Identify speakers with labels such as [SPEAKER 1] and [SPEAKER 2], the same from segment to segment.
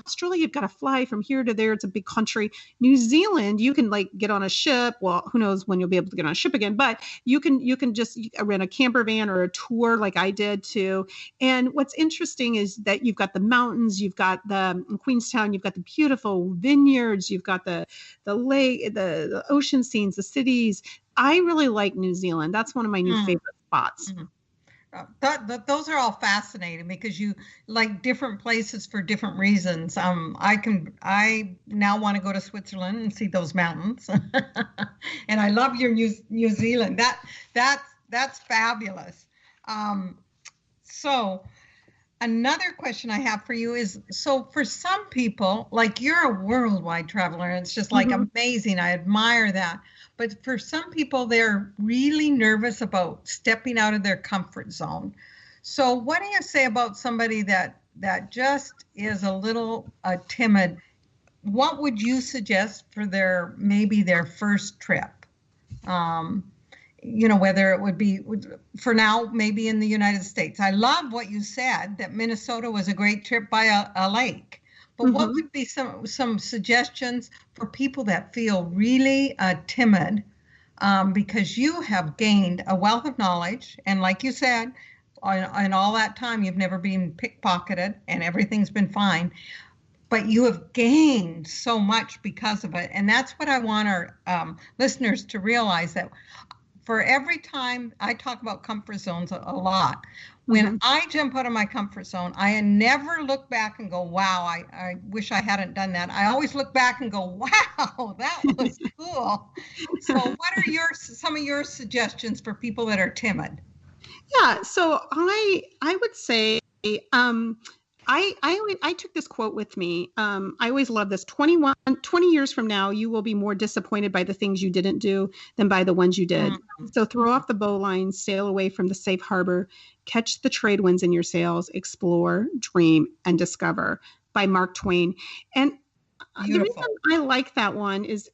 [SPEAKER 1] Australia, you've got to fly from here to there. It's a big country. New Zealand, you can like get on a ship. Well, who knows when you'll be able to get on a ship again, but you can just rent a camper van or a tour like I did too. And what's interesting is that you've got the mountains, you've got in Queenstown, you've got the beautiful vineyards, you've got the lake, the ocean scenes, the cities. I really like New Zealand. That's one of my new favorite spots.
[SPEAKER 2] Those are all fascinating because you like different places for different reasons. I now want to go to Switzerland and see those mountains, and I love your New Zealand. That's fabulous. So another question I have for you is, so for some people, like you're a worldwide traveler, and it's just like amazing. I admire that. But for some people, they're really nervous about stepping out of their comfort zone. So what do you say about somebody that just is a little timid? What would you suggest for maybe their first trip? Whether it would be, for now, maybe in the United States. I love what you said, that Minnesota was a great trip by a lake. But what would be some suggestions for people that feel really timid, because you have gained a wealth of knowledge, and like you said, in all that time you've never been pickpocketed and everything's been fine, but you have gained so much because of it. And that's what I want our listeners to realize, that for every time I talk about comfort zones a lot, when I jump out of my comfort zone, I never look back and go, wow, I wish I hadn't done that. I always look back and go, wow, that was cool. So what are some of your suggestions for people that are timid?
[SPEAKER 1] Yeah, so I would say, I took this quote with me. I always love this. 20 years from now, you will be more disappointed by the things you didn't do than by the ones you did. So throw off the bowline, sail away from the safe harbor, catch the trade winds in your sails, explore, dream, and discover, by Mark Twain. And the reason I like that one is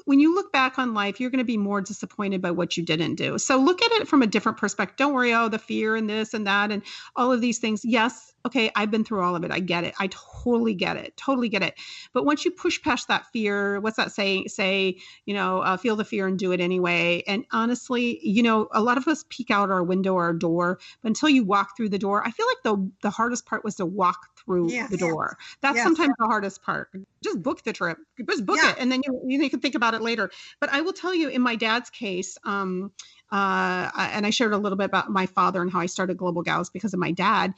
[SPEAKER 1] when you look back on life, you're going to be more disappointed by what you didn't do. So look at it from a different perspective. Don't worry, the fear and this and that and all of these things. Yes. Okay. I've been through all of it. I get it. I totally get it. Totally get it. But once you push past that fear, what's that saying? Feel the fear and do it anyway. And honestly, a lot of us peek out our window or our door, but until you walk through the door, I feel like the hardest part was to walk through the door. That's sometimes the hardest part. Just book the trip. Just book it. And then you can think about it later. But I will tell you, in my dad's case, and I shared a little bit about my father and how I started Global Gals because of my dad.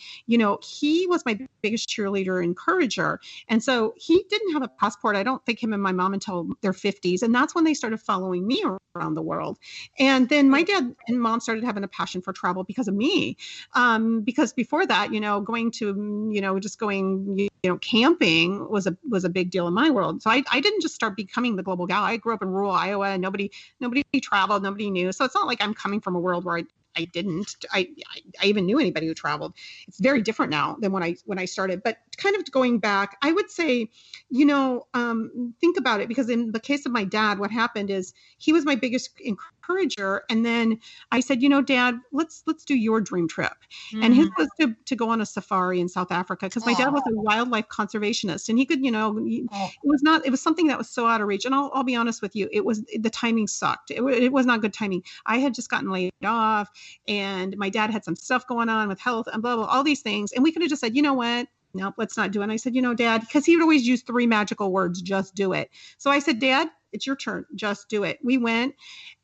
[SPEAKER 1] He was my biggest cheerleader, encourager. And so he didn't have a passport. I don't think him and my mom until their 50s. And that's when they started following me around the world. And then my dad and mom started having a passion for travel because of me. Because before that, going to, just going, camping was a big deal in my world. So I didn't just start becoming the Global Gal. I grew up in rural Iowa and nobody traveled, nobody knew. So it's not like I'm coming from a world where I even knew anybody who traveled. It's very different now than when I started. But kind of going back, I would say, think about it, because in the case of my dad, what happened is he was my biggest encourager. And then I said, Dad, let's do your dream trip. And his was to go on a safari in South Africa, because my dad was a wildlife conservationist, and he could, it was something that was so out of reach. And I'll be honest with you, the timing sucked. It was not good timing. I had just gotten laid off, and my dad had some stuff going on with health and blah, blah, all these things. And we could have just said, you know what? Nope, let's not do it. And I said, Dad, because he would always use 3 magical words, just do it. So I said, Dad, it's your turn. Just do it. We went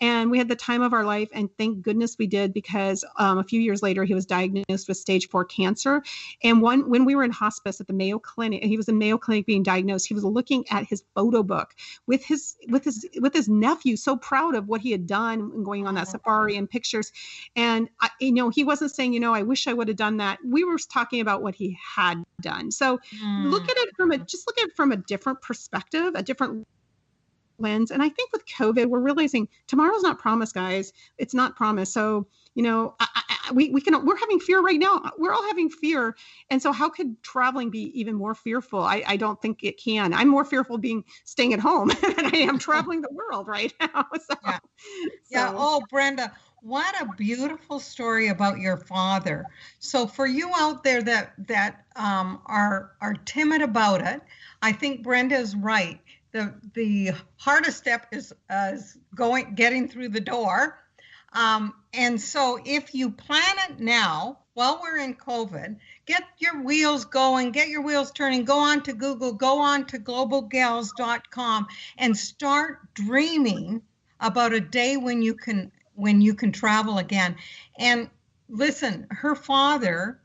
[SPEAKER 1] and we had the time of our life. And thank goodness we did, because a few years later, he was diagnosed with stage 4 cancer. And when we were in hospice at the Mayo Clinic, and he was in Mayo Clinic being diagnosed, he was looking at his photo book with his nephew, so proud of what he had done and going on that safari and pictures. And, he wasn't saying, I wish I would have done that. We were talking about what he had done. So look at it from a different perspective, a different lens. And I think with COVID, we're realizing tomorrow's not promised, guys. It's not promised. So, we're having fear right now. We're all having fear. And so how could traveling be even more fearful? I don't think it can. I'm more fearful of staying at home than I am traveling the world right now.
[SPEAKER 2] Yeah. Oh, Brenda, What a beautiful story about your father. So for you out there that are timid about it, I think Brenda is right. The hardest step is getting through the door. And so if you plan it now, while we're in COVID, get your wheels going, get your wheels turning, go on to Google, go on to globalgals.com and start dreaming about a day when you can travel again. And listen, her father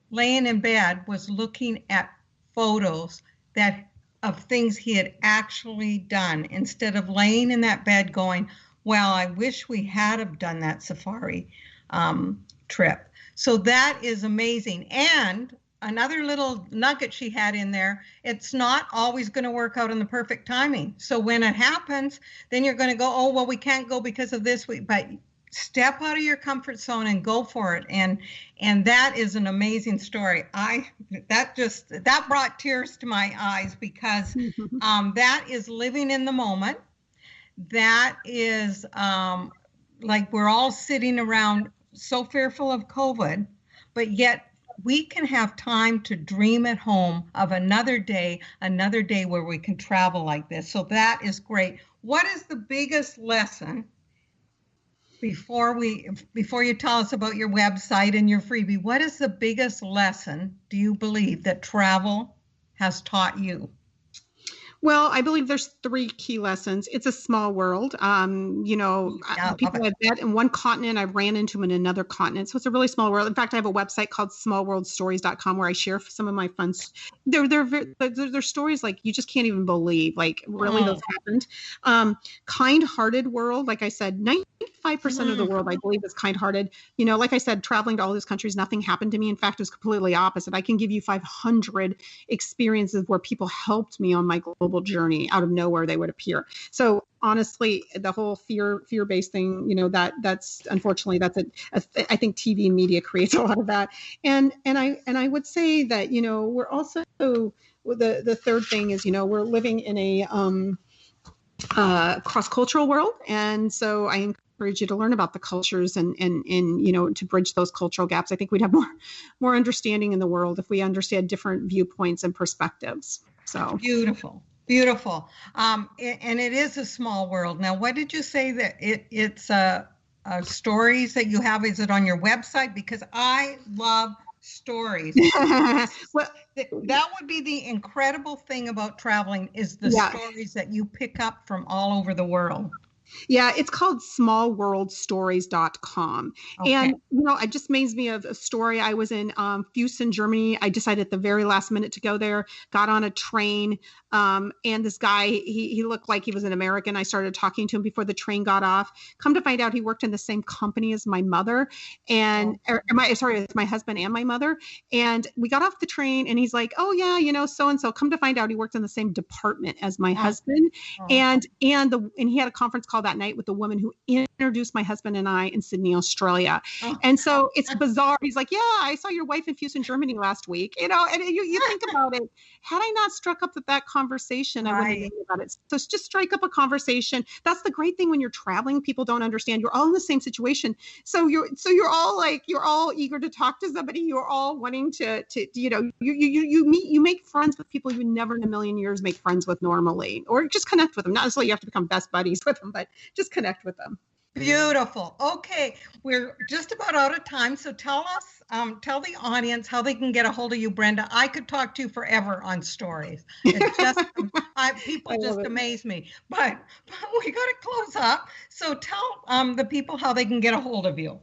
[SPEAKER 2] laying in bed was looking at photos of things he had actually done instead of laying in that bed going, well, I wish we had have done that safari trip. So that is amazing. And another little nugget she had in there, it's not always going to work out in the perfect timing. So when it happens, then you're going to go, oh, well, we can't go because of this. But step out of your comfort zone and go for it. And that is an amazing story. That brought tears to my eyes because that is living in the moment. That is like we're all sitting around so fearful of COVID, but yet we can have time to dream at home of another day where we can travel like this. So that is great. What is the biggest lesson, before you tell us about your website and your freebie, what is the biggest lesson do you believe that travel has taught you?
[SPEAKER 1] Well, I believe there's 3 key lessons. It's a small world. People I've met in one continent, I've ran into them in another continent. So it's a really small world. In fact, I have a website called smallworldstories.com where I share some of my fun. They're stories like you just can't even believe, like really those happened. Kind-hearted world. Like I said, 95% of the world, I believe, is kind-hearted. Like I said, traveling to all these countries, nothing happened to me. In fact, it was completely opposite. I can give you 500 experiences where people helped me on my global journey. Out of nowhere they would appear. So honestly, the whole fear-based thing, that's unfortunately I think TV and media creates a lot of that. And I would say that we're also the third thing is we're living in a cross-cultural world, and so I encourage you to learn about the cultures and to bridge those cultural gaps. I think we'd have more understanding in the world if we understand different viewpoints and perspectives. So
[SPEAKER 2] beautiful. And it is a small world. Now, what did you say that it's stories that you have? Is it on your website? Because I love stories. Well, that would be the incredible thing about traveling is the stories that you pick up from all over the world.
[SPEAKER 1] Yeah, it's called smallworldstories.com. Okay. And, it just makes me of a story. I was in Fussen, Germany. I decided at the very last minute to go there, got on a train. And this guy, he looked like he was an American. I started talking to him before the train got off. Come to find out, he worked in the same company as my mother it's my husband and my mother. And we got off the train and he's like, oh yeah, so-and-so. Come to find out, he worked in the same department as my husband. And he had a conference call that night with the woman who introduced my husband and I in Sydney, Australia. And so it's bizarre. He's like, yeah, I saw your wife in Fussen, Germany last week, and you think about it. Had I not struck up that conversation, I wouldn't have known about it. So just strike up a conversation. That's the great thing when you're traveling. People don't understand. You're all in the same situation. So you're all eager to talk to somebody. You're all wanting to you make friends with people you would never in a million years make friends with normally, or just connect with them. Not necessarily you have to become best buddies with them, but just connect with them.
[SPEAKER 2] Beautiful. Okay, we're just about out of time. So tell the audience how they can get a hold of you, Brenda. I could talk to you forever on stories. It's just people just amaze me. But we got to close up. So tell the people how they can get a hold of you.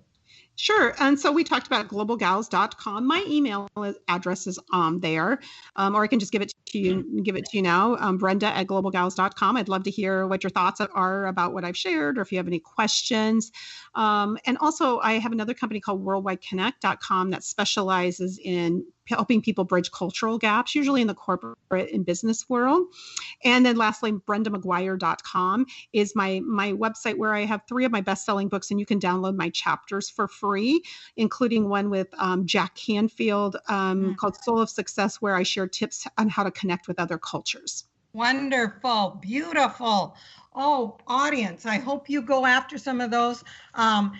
[SPEAKER 1] Sure. And so we talked about globalgals.com. My email address is there, or I can just give it to you now, Brenda@globalgals.com. I'd love to hear what your thoughts are about what I've shared, or if you have any questions. And also, I have another company called worldwideconnect.com that specializes in helping people bridge cultural gaps, usually in the corporate and business world. And then lastly, BrendaMcGuire.com is my website where I have 3 of my best-selling books, and you can download my chapters for free, including one with Jack Canfield called Soul of Success, where I share tips on how to connect with other cultures.
[SPEAKER 2] Wonderful. Beautiful. Oh, audience, I hope you go after some of those and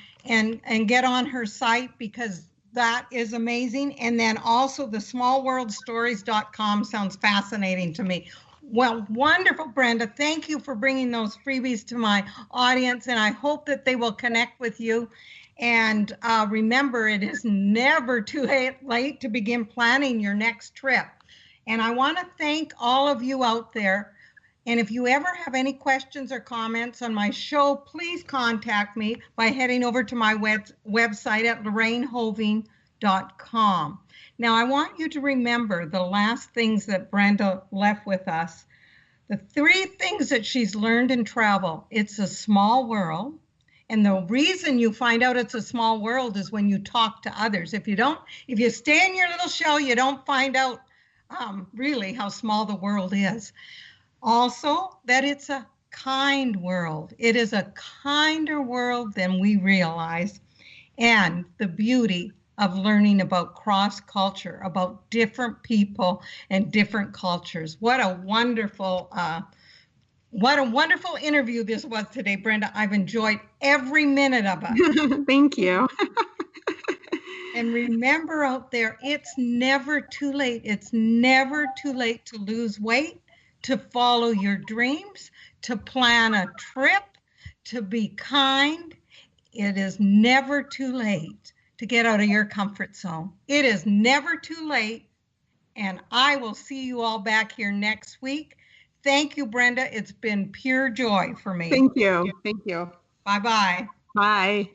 [SPEAKER 2] get on her site, because that is amazing. And then also the smallworldstories.com sounds fascinating to me. Well, wonderful, Brenda. Thank you for bringing those freebies to my audience, and I hope that they will connect with you. And remember, it is never too late to begin planning your next trip. And I want to thank all of you out there. And if you ever have any questions or comments on my show, please contact me by heading over to my website at lorrainehoving.com. Now, I want you to remember the last things that Brenda left with us. The 3 things that she's learned in travel. It's a small world. And the reason you find out it's a small world is when you talk to others. If you stay in your little shell, you don't find out really how small the world is. Also, that it's a kind world. It is a kinder world than we realize. And the beauty of learning about cross-culture, about different people and different cultures. What a wonderful interview this was today, Brenda. I've enjoyed every minute of it.
[SPEAKER 1] Thank you.
[SPEAKER 2] And remember out there, it's never too late. It's never too late to lose weight, to follow your dreams, to plan a trip, to be kind. It is never too late to get out of your comfort zone. It is never too late. And I will see you all back here next week. Thank you, Brenda. It's been pure joy for me.
[SPEAKER 1] Thank you. Thank you.
[SPEAKER 2] Bye-bye.
[SPEAKER 1] Bye.